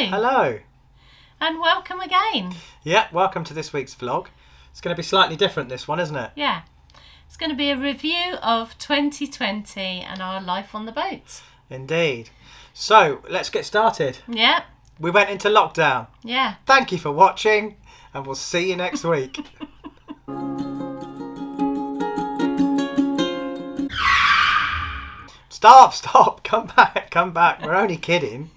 Hello. And welcome again. Yeah, welcome to this week's vlog. It's going to be slightly different, this one, isn't it? Yeah. It's going to be a review of 2020 and our life on the boat. Indeed. So, let's get started. Yeah. We went into lockdown. Yeah. Thank you for watching, and we'll see you next week. Stop. Come back. We're only kidding.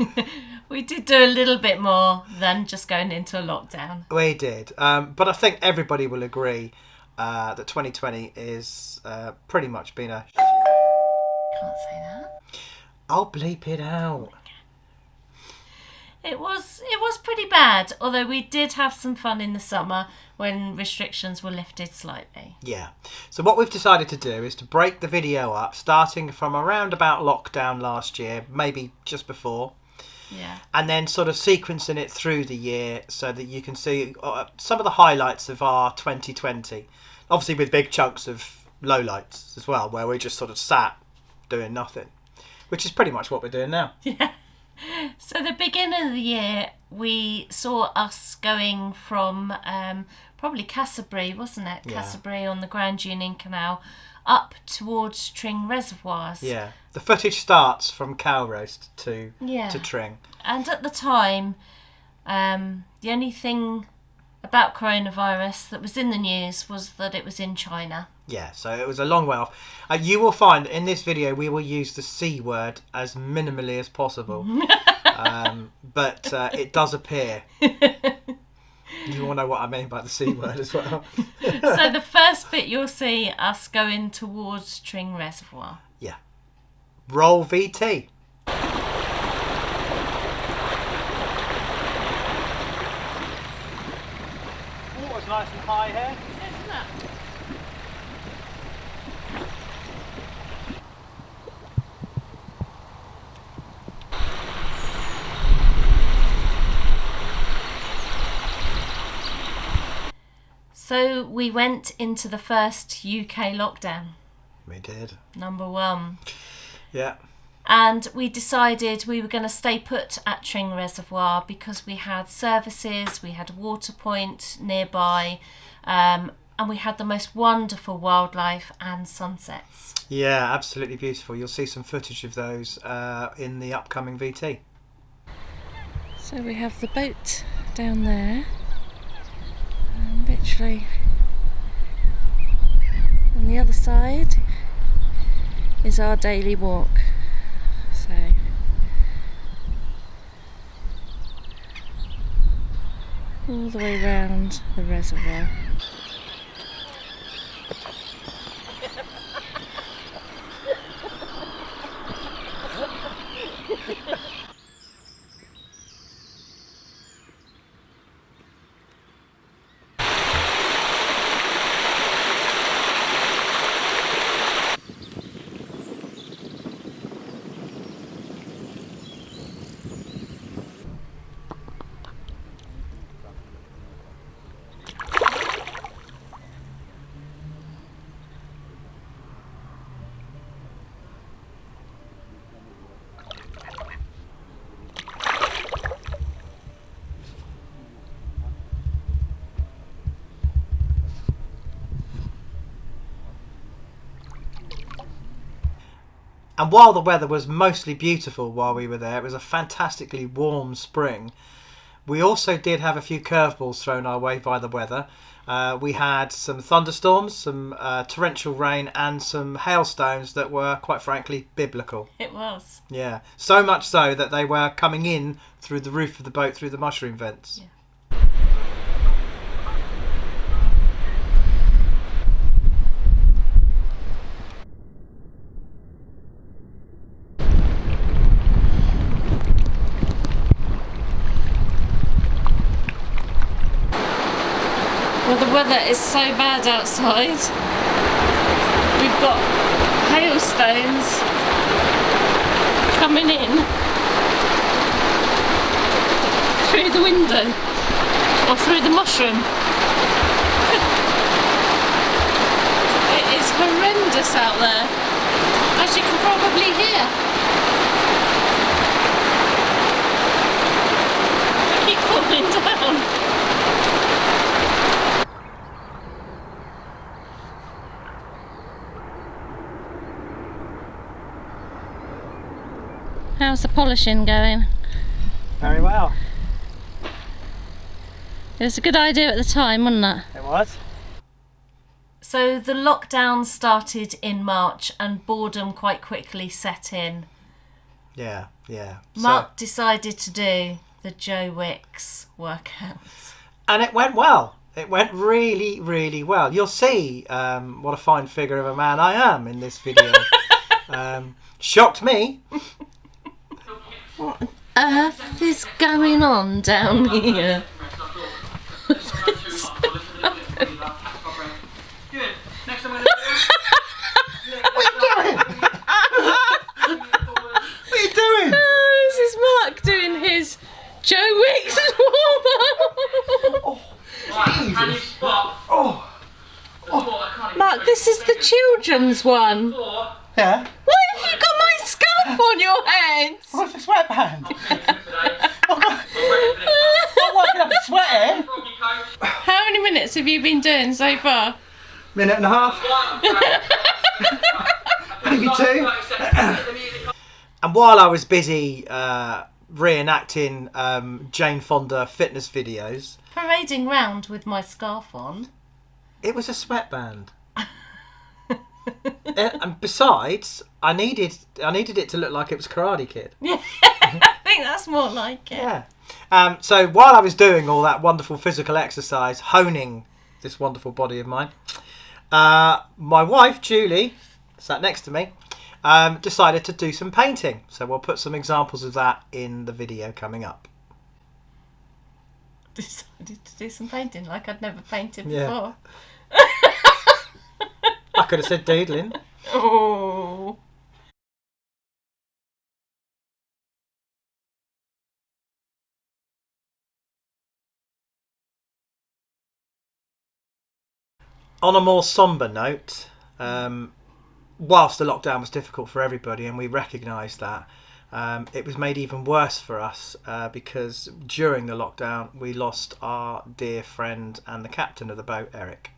We did do a little bit more than just going into a lockdown. We did. But I think everybody will agree that 2020 is pretty much been a... Can't say that. I'll bleep it out. It was pretty bad, although we did have some fun in the summer when restrictions were lifted slightly. Yeah. So what we've decided to do is to break the video up, starting from around about lockdown last year, maybe just before. Yeah. And then sort of sequencing it through the year so that you can see some of the highlights of our 2020. Obviously with big chunks of lowlights as well, where we just sort of sat doing nothing, which is pretty much what we're doing now. Yeah. So the beginning of the year, we saw us going from probably Castlebury, wasn't it? Yeah. Castlebury on the Grand Union Canal, up towards Tring Reservoirs. Yeah. The footage starts from Calroast to Yeah. Tring. And at the time, the only thing about coronavirus that was in the news was that it was in China. Yeah, so it was a long way off. You will find in this video we will use the C word as minimally as possible. But it does appear. You all know what I mean by the C word as well. So the first bit you'll see us going towards Tring Reservoir. Yeah. Roll VT. Water's nice and high here. Isn't it? So we went into the first UK lockdown, We did. number 1. Yeah. And we decided we were going to stay put at Tring Reservoir because we had services, we had a water point nearby, and we had the most wonderful wildlife and sunsets. Yeah, absolutely beautiful. You'll see some footage of those in the upcoming VT. So we have the boat down there, and literally on the other side is our daily walk. So all the way round the reservoir. And while the weather was mostly beautiful while we were there, it was a fantastically warm spring. We also did have a few curveballs thrown our way by the weather. We had some thunderstorms, some torrential rain and some hailstones that were, quite frankly, biblical. It was. Yeah, so much so that they were coming in through the roof of the boat through the mushroom vents. Yeah. Well, the weather is so bad outside. We've got hailstones coming in through the window or through the mushroom. It is horrendous out there, as you can probably hear. How's the polishing going? Very well. It was a good idea at the time, wasn't it? It was. So the lockdown started in March and boredom quite quickly set in. Yeah. Mark decided to do the Joe Wicks workouts. And it went well. It went really, really well. You'll see what a fine figure of a man I am in this video. Shocked me. What on earth is going on down here? This is Mark doing his Joe Wicks warm-up. Mark, this is the children's one. Yeah. Why have you got my scarf on your head? What's a sweatband? I'm working up sweating. How many minutes have you been doing so far? Minute and a half. Maybe 2. And while I was busy reenacting Jane Fonda fitness videos, parading round with my scarf on, it was a sweatband. And besides, I needed it to look like it was Karate Kid. Yeah, I think that's more like it. Yeah. So while I was doing all that wonderful physical exercise, honing this wonderful body of mine, my wife Julie sat next to me. Decided to do some painting, so we'll put some examples of that in the video coming up. Decided to do some painting like I'd never painted Yeah. before. I could have said doodling. Oh. On a more sombre note, whilst the lockdown was difficult for everybody, and we recognised that, it was made even worse for us because during the lockdown we lost our dear friend and the captain of the boat, Eric.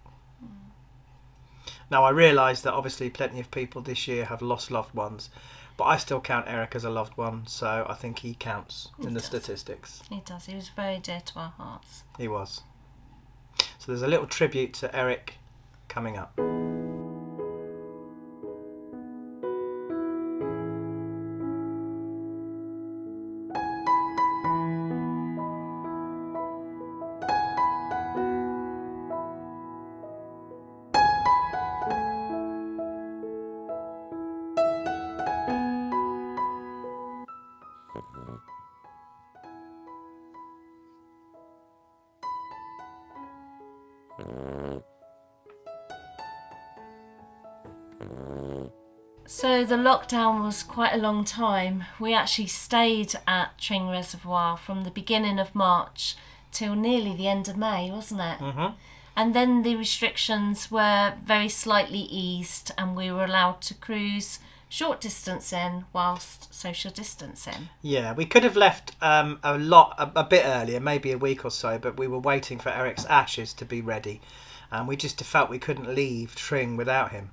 Now I realise that obviously plenty of people this year have lost loved ones, but I still count Eric as a loved one, so I think he counts in the statistics. He does. He was very dear to our hearts. He was. So there's a little tribute to Eric coming up. So the lockdown was quite a long time. We actually stayed at Tring Reservoir from the beginning of March till nearly the end of May, wasn't it? Mm-hmm. And then the restrictions were very slightly eased and we were allowed to cruise short distancing whilst social distancing. Yeah, we could have left a bit earlier, maybe a week or so, but we were waiting for Eric's ashes to be ready, and we just felt we couldn't leave Tring without him.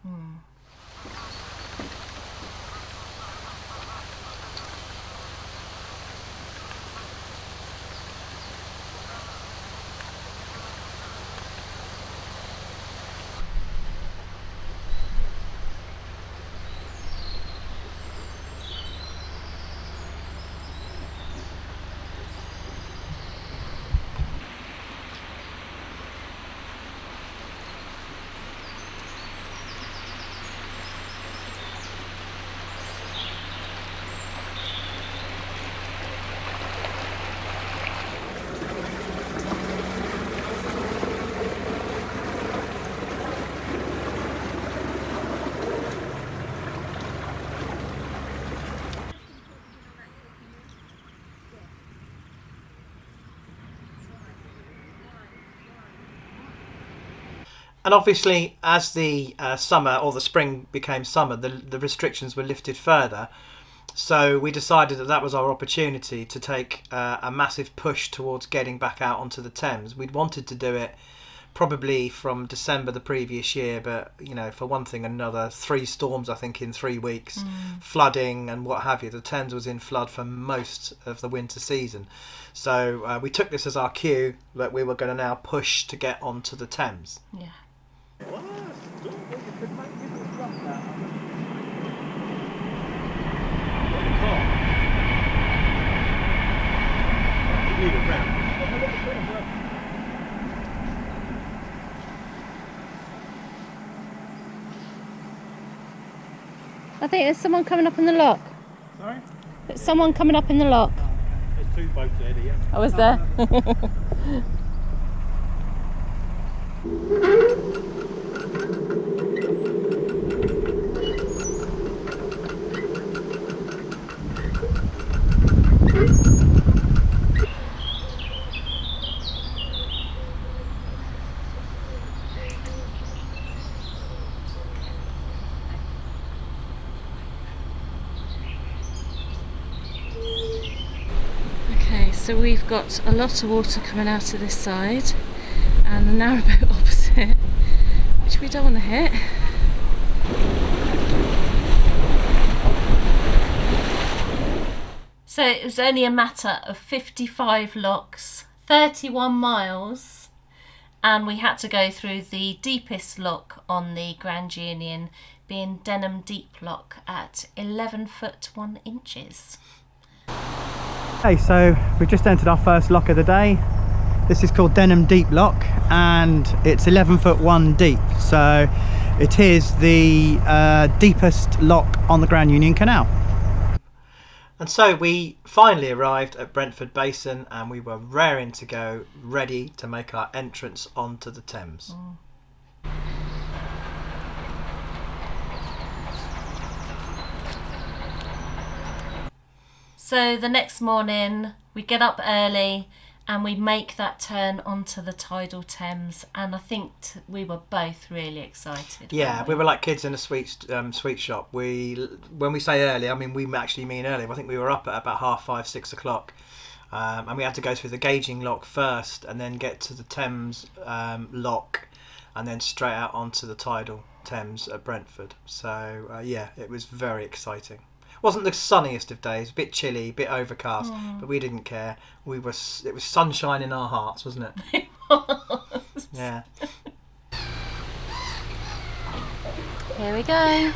And obviously, as the summer or the spring became summer, the restrictions were lifted further. So we decided that was our opportunity to take a massive push towards getting back out onto the Thames. We'd wanted to do it probably from December the previous year, but for one thing and another, 3 storms I think in 3 weeks, flooding and what have you. The Thames was in flood for most of the winter season, so we took this as our cue that we were going to now push to get onto the Thames. Yeah. I think there's someone coming up in the lock. Sorry? There's someone coming up in the lock. There's 2 boats there, yeah. Oh, is there? So we've got a lot of water coming out of this side and the narrowboat opposite, which we don't want to hit. So it was only a matter of 55 locks, 31 miles, and we had to go through the deepest lock on the Grand Union, being Denham Deep Lock at 11 foot 1 inches. Okay, so we've just entered our first lock of the day. This is called Denham Deep Lock and it's 11 foot 1 deep. So it is the deepest lock on the Grand Union Canal. And so we finally arrived at Brentford Basin and we were raring to go, ready to make our entrance onto the Thames. So the next morning we get up early and we make that turn onto the tidal Thames, and I think we were both really excited. Yeah, we were like kids in a sweet shop. When we say early, I mean we actually mean early. I think we were up at about 5:30, 6 o'clock, and we had to go through the gauging lock first, and then get to the Thames lock, and then straight out onto the tidal Thames at Brentford. So yeah, it was very exciting. Wasn't the sunniest of days, a bit chilly, a bit overcast, but we didn't care. It was sunshine in our hearts, wasn't it? It was. Yeah. Here we go.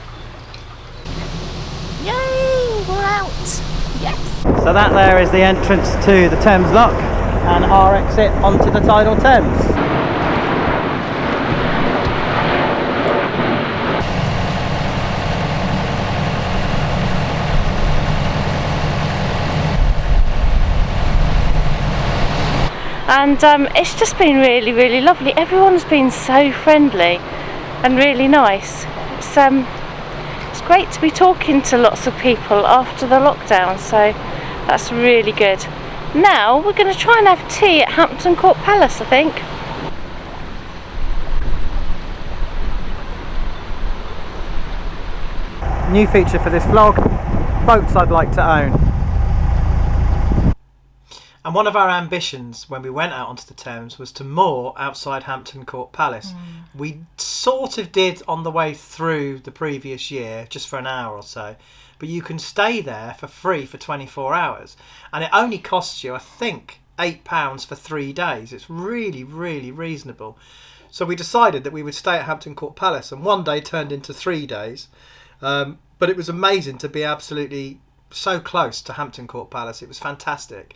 Yay, we're out. Yes. So that there is the entrance to the Thames Lock and our exit onto the tidal Thames. And it's just been really, really lovely. Everyone's been so friendly and really nice. It's great to be talking to lots of people after the lockdown, so that's really good. Now we're going to try and have tea at Hampton Court Palace, I think. New feature for this vlog, boats I'd like to own. And one of our ambitions when we went out onto the Thames was to moor outside Hampton Court Palace. We sort of did on the way through the previous year, just for an hour or so. But you can stay there for free for 24 hours. And it only costs you, I think, £8 for 3 days. It's really, really reasonable. So we decided that we would stay at Hampton Court Palace. And one day turned into 3 days. But it was amazing to be absolutely so close to Hampton Court Palace. It was fantastic.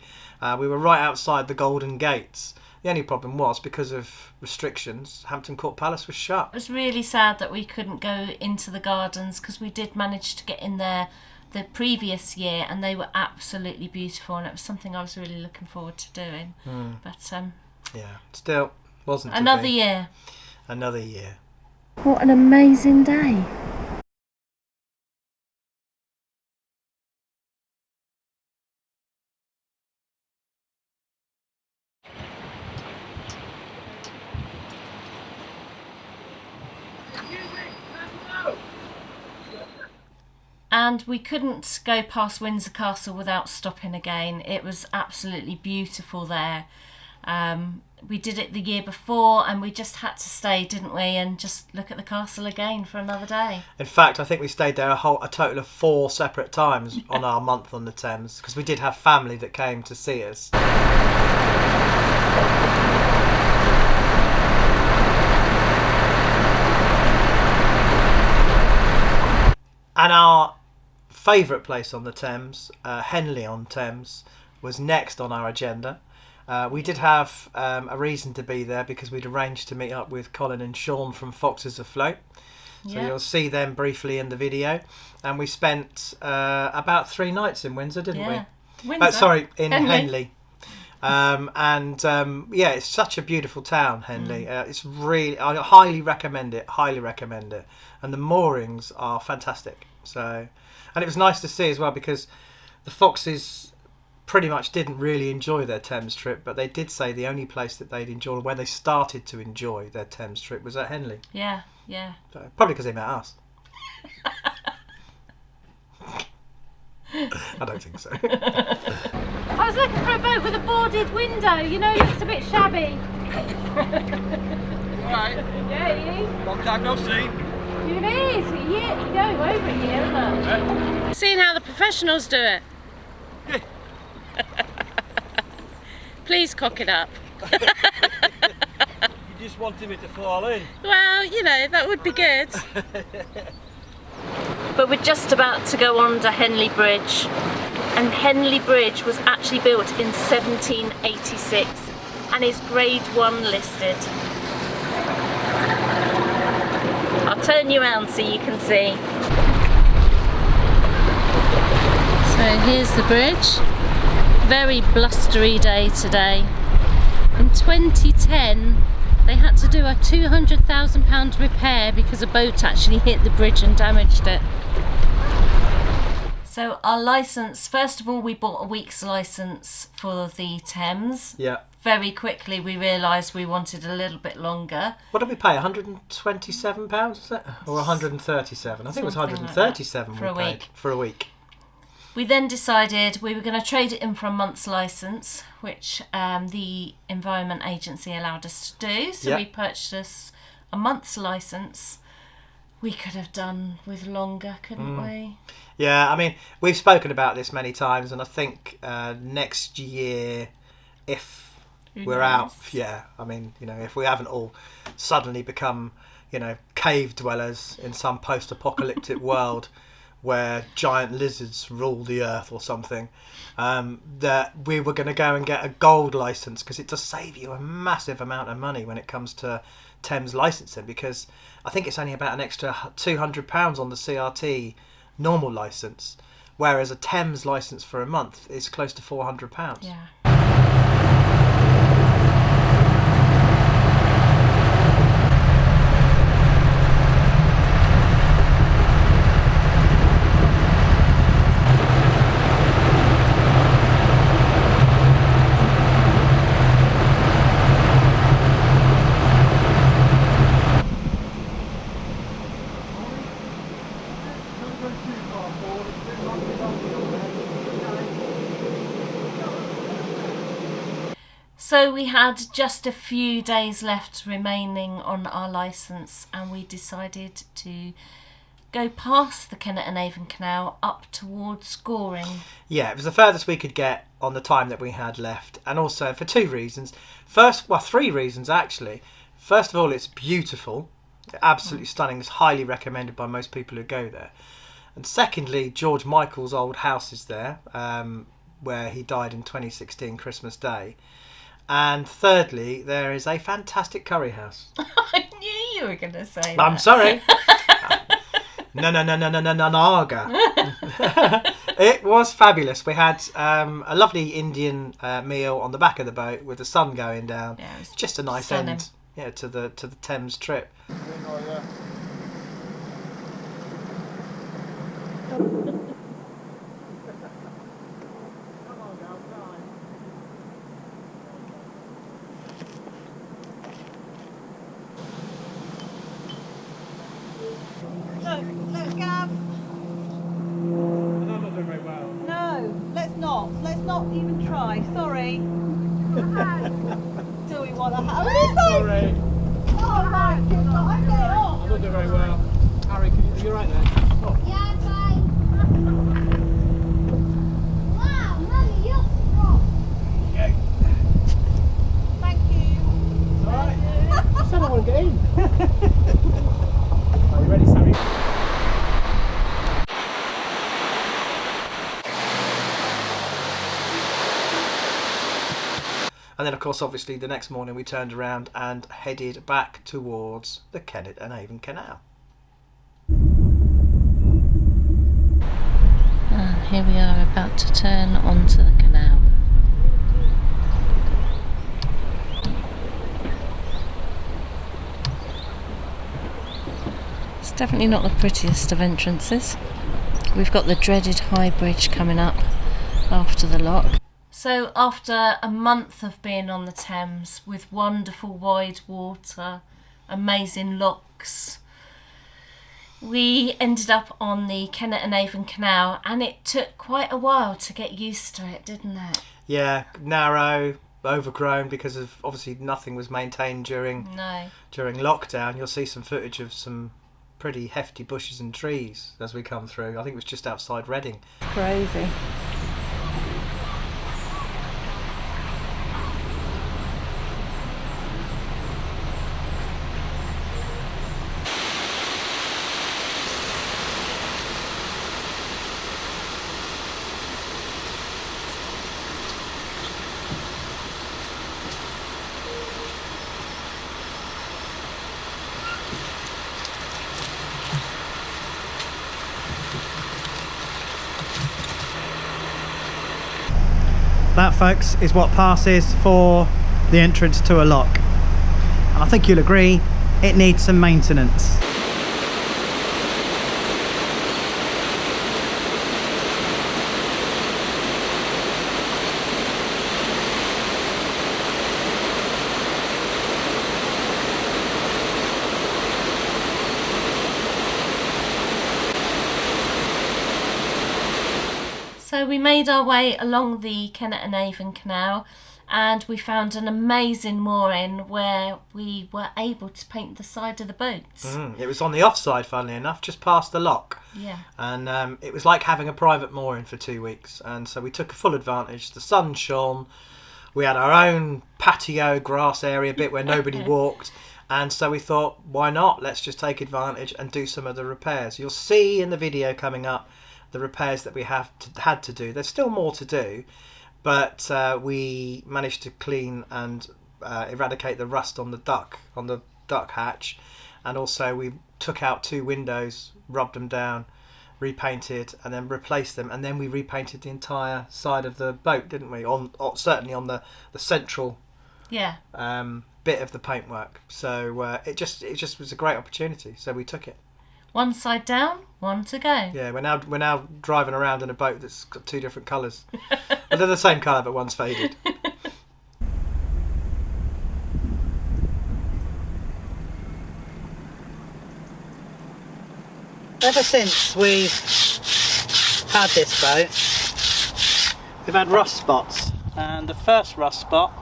We were right outside the Golden Gates. The only problem was, because of restrictions, Hampton Court Palace was shut. It was really sad that we couldn't go into the gardens, because we did manage to get in there the previous year and they were absolutely beautiful, and it was something I was really looking forward to doing. But yeah, still wasn't another year. Another year. What an amazing day. And we couldn't go past Windsor Castle without stopping again. It was absolutely beautiful there. We did it the year before and we just had to stay, didn't we, and just look at the castle again for another day. In fact, I think we stayed there a total of 4 separate times on our month on the Thames, because we did have family that came to see us. And our favourite place on the Thames, Henley on Thames, was next on our agenda. We did have a reason to be there because we'd arranged to meet up with Colin and Sean from Foxes Afloat. So you'll see them briefly in the video. And we spent about 3 nights in Windsor, didn't we? Windsor. In Henley. It's such a beautiful town, Henley. It's really, I highly recommend it. And the moorings are fantastic. So, and it was nice to see as well because the Foxes pretty much didn't really enjoy their Thames trip, but they did say the only place that they'd enjoy, where they started to enjoy their Thames trip, was at Henley. Yeah. So, probably because they met us. I don't think so. I was looking for a boat with a boarded window, you know, it looks a bit shabby. Alright. Yeah, you? Long time no see. It is, a year, over a year, isn't it? Seeing how the professionals do it. Please cock it up. You just wanted me to fall in. Well, you know, that would be good. But we're just about to go under Henley Bridge. And Henley Bridge was actually built in 1786 and is Grade 1 listed. I'll turn you around so you can see. So here's the bridge. Very blustery day today. In 2010 they had to do a £200,000 repair because a boat actually hit the bridge and damaged it. So our licence, first of all we bought a week's licence for the Thames. Yeah. Very quickly we realised we wanted a little bit longer. What did we pay? £127, was it? Or 137? I think it was Something 137 like that. we paid for a week. We then decided we were going to trade it in for a month's licence, which the Environment Agency allowed us to do. So Yeah. we purchased a month's licence. We could have done with longer, couldn't we? Yeah, I mean, we've spoken about this many times, and I think next year, if we're out, I mean, you know, if we haven't all suddenly become, you know, cave dwellers in some post-apocalyptic world where giant lizards rule the earth or something, that we were going to go and get a gold licence, because it does save you a massive amount of money when it comes to Thames licensing, because I think it's only about an extra £200 on the CRT normal licence, whereas a Thames licence for a month is close to £400. Yeah. So we had just a few days left remaining on our licence, and we decided to go past the Kennet and Avon Canal up towards Goring. Yeah, it was the furthest we could get on the time that we had left, and also for 2 reasons. First, well, 3 reasons actually. First of all, it's beautiful, absolutely stunning. It's highly recommended by most people who go there. And secondly, George Michael's old house is there, where he died in 2016 Christmas Day. And thirdly, there is a fantastic curry house. I knew you were going to say that. I'm sorry. Naga. It was fabulous. We had a lovely Indian meal on the back of the boat with the sun going down. Yeah, it was just a nice stunning. end, yeah, to the Thames trip. Look, Gav. I'm not doing very well. No, let's not. Let's not even try. Sorry. what the hell is it? Sorry. Oh my goodness, I'm getting off. I'm not doing very well. Harry, are you right there? Oh. Yeah, I'm fine. Wow, Mummy, you're strong. Okay. Thank you. Alright. I said I want to get in. Are you ready, Sammy? And then, of course, obviously, the next morning we turned around and headed back towards the Kennet and Avon Canal. And here we are about to turn onto the canal. It's definitely not the prettiest of entrances. We've got the dreaded High Bridge coming up after the lock. So after a month of being on the Thames with wonderful wide water, amazing locks, we ended up on the Kennet and Avon Canal, and it took quite a while to get used to it, didn't it? Yeah, narrow, overgrown, because of obviously nothing was maintained during lockdown. You'll see some footage of some pretty hefty bushes and trees as we come through. I think it was just outside Reading. Crazy. That, folks, is what passes for the entrance to a lock. And I think you'll agree, it needs some maintenance. So we made our way along the Kennet and Avon Canal, and we found an amazing mooring where we were able to paint the side of the boats. It was on the offside, funnily enough, just past the lock. Yeah. And it was like having a private mooring for 2 weeks. And so we took full advantage. The sun shone. We had our own patio grass area bit where nobody walked. And so we thought, why not? Let's just take advantage and do some of the repairs. You'll see in the video coming up the repairs that we had to do. There's still more to do, but we managed to clean and eradicate the rust on the duck hatch, and also we took out 2 windows, rubbed them down, repainted, and then replaced them, and then we repainted the entire side of the boat, didn't we? Certainly on the central bit of the paintwork. So it just was a great opportunity, so we took it. One side down, one to go. Yeah, we're now driving around in a boat that's got 2 different colours. Well, they're the same colour, but one's faded. Ever since we've had this boat, we've had rust spots. And the first rust spot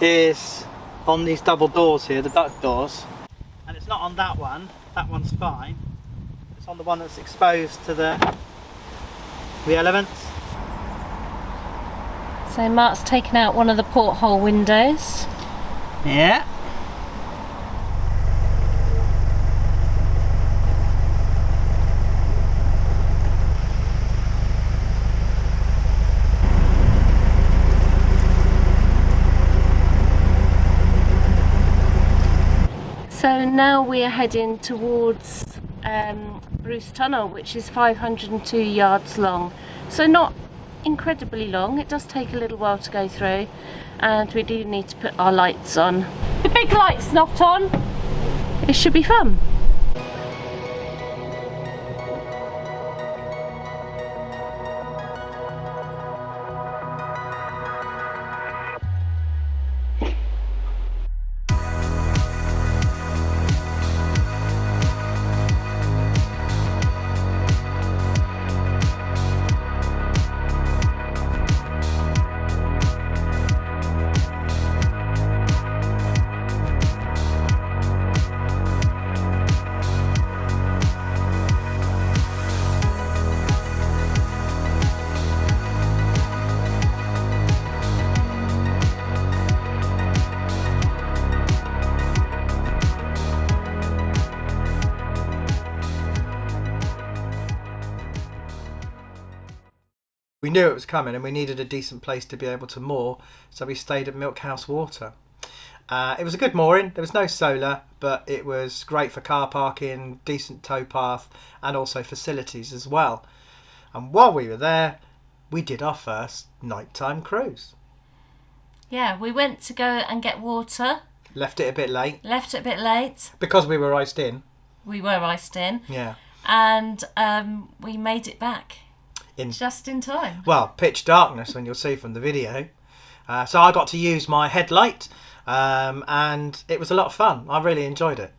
is on these double doors here, the duck doors. And it's not on that one. That one's fine. It's on the one that's exposed to the elements. So Mark's taken out one of the porthole windows. Yeah. So now we are heading towards Bruce Tunnel, which is 502 yards long. So not incredibly long. It does take a little while to go through, and we do need to put our lights on. The big light's not on. It should be fun. We knew it was coming and we needed a decent place to be able to moor, so we stayed at Milk House Water. It was a good mooring. There was no solar, but it was great for car parking, decent towpath, and also facilities as well. And while we were there, we did our first nighttime cruise. Yeah, we went to go and get water. Left it a bit late Left it a bit late. because we were iced in. We were iced in. Yeah. And we made it back In just in time. well, pitch darkness, and you'll see from the video. So I got to use my headlight, and it was a lot of fun. I really enjoyed it.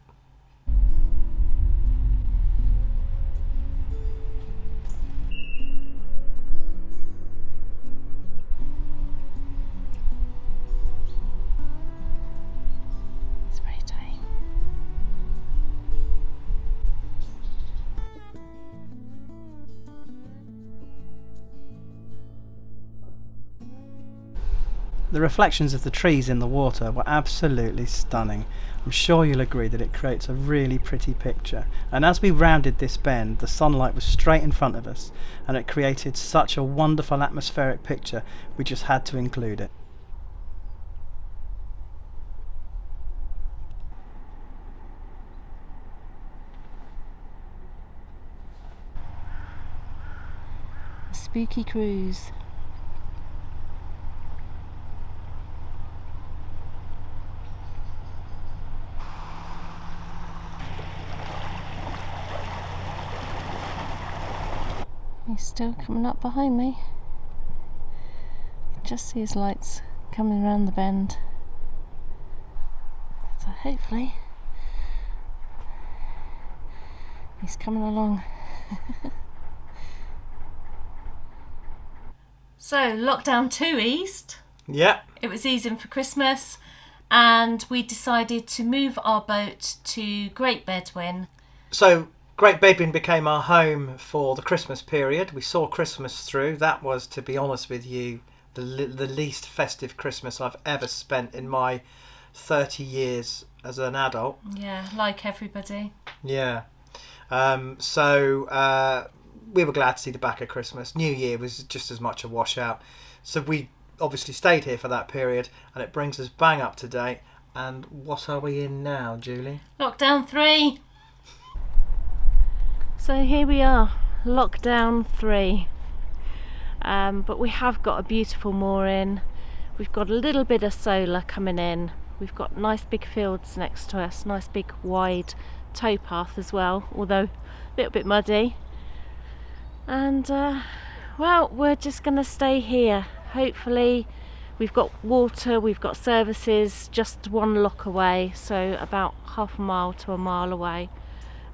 It's very tame. The reflections of the trees in the water were absolutely stunning. I'm sure you'll agree that it creates a really pretty picture. And as we rounded this bend, the sunlight was straight in front of us, and it created such a wonderful atmospheric picture, we just had to include it. A spooky cruise. He's still coming up behind me. You can just see his lights coming around the bend. So hopefully he's coming along. So, lockdown 2 eased. Yeah. It was easing for Christmas, and we decided to move our boat to Great Bedwin. So Great Bedwin became our home for the Christmas period. We saw Christmas through. That was, to be honest with you, the least festive Christmas I've ever spent in my 30 years as an adult. Yeah, like everybody. Yeah. So we were glad to see the back of Christmas. New Year was just as much a washout. So we obviously stayed here for that period, and it brings us bang up to date. And what are we in now, Julie? Lockdown 3. So here we are, lockdown 3. But we have got a beautiful mooring. We've got a little bit of solar coming in. We've got nice big fields next to us, nice big wide towpath as well, although a little bit muddy. And well, we're just going to stay here. Hopefully we've got water, we've got services just one lock away, so about half a mile to a mile away.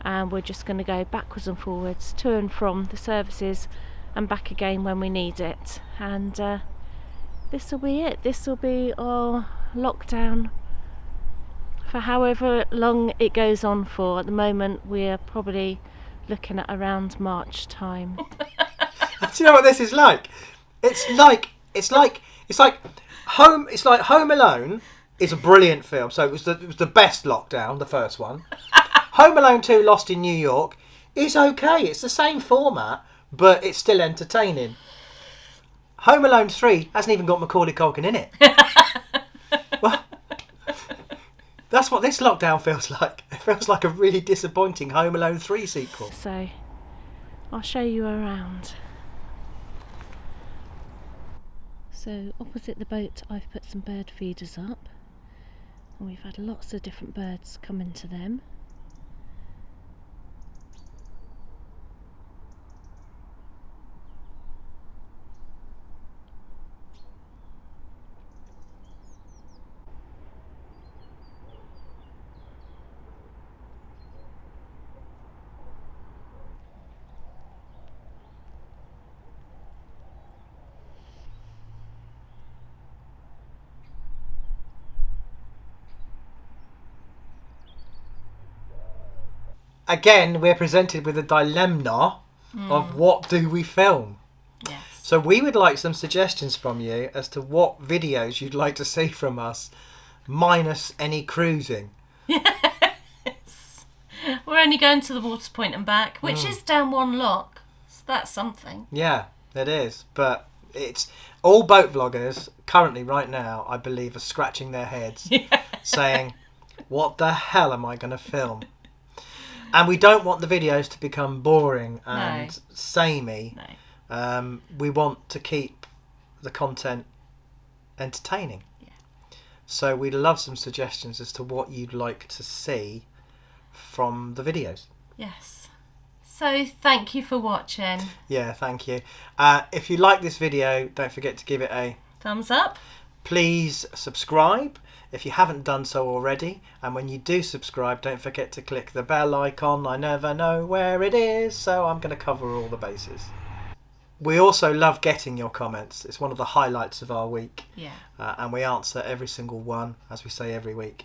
And we're just going to go backwards and forwards to and from the services and back again when we need it. And this will be it. This will be our lockdown for however long it goes on for. At the moment we're probably looking at around March time. Do you know what this is like? It's like Home Alone is a brilliant film. So it was the best lockdown, the first one. Home Alone 2 Lost in New York is okay. It's the same format, but it's still entertaining. Home Alone 3 hasn't even got Macaulay Culkin in it. Well, that's what this lockdown feels like. It feels like a really disappointing Home Alone 3 sequel. So I'll show you around. So opposite the boat I've put some bird feeders up, and we've had lots of different birds come into them. Again, we're presented with a dilemma of what do we film. Yes. So we would like some suggestions from you as to what videos you'd like to see from us, minus any cruising. We're only going to the water point and back, which is down one lock. So that's something. Yeah, It is, but it's all boat vloggers currently right now, I believe, are scratching their heads saying, what the hell am I going to film? And we don't want the videos to become boring and samey. No. We want to keep the content entertaining. Yeah. So we'd love some suggestions as to what you'd like to see from the videos. Yes. So thank you for watching. Yeah, thank you. If you like this video, don't forget to give it a Thumbs up. please subscribe if you haven't done so already, and when you do subscribe, don't forget to click the bell icon. I never know where it is, so I'm going to cover all the bases. We also love getting your comments. It's one of the highlights of our week. Yeah. And we answer every single one, as we say every week.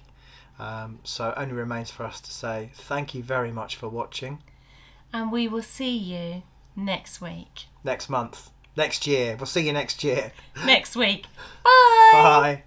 So it only remains for us to say thank you very much for watching. And we will see you next week. Next month, next year. We'll see you next year. Next week. Bye. Bye.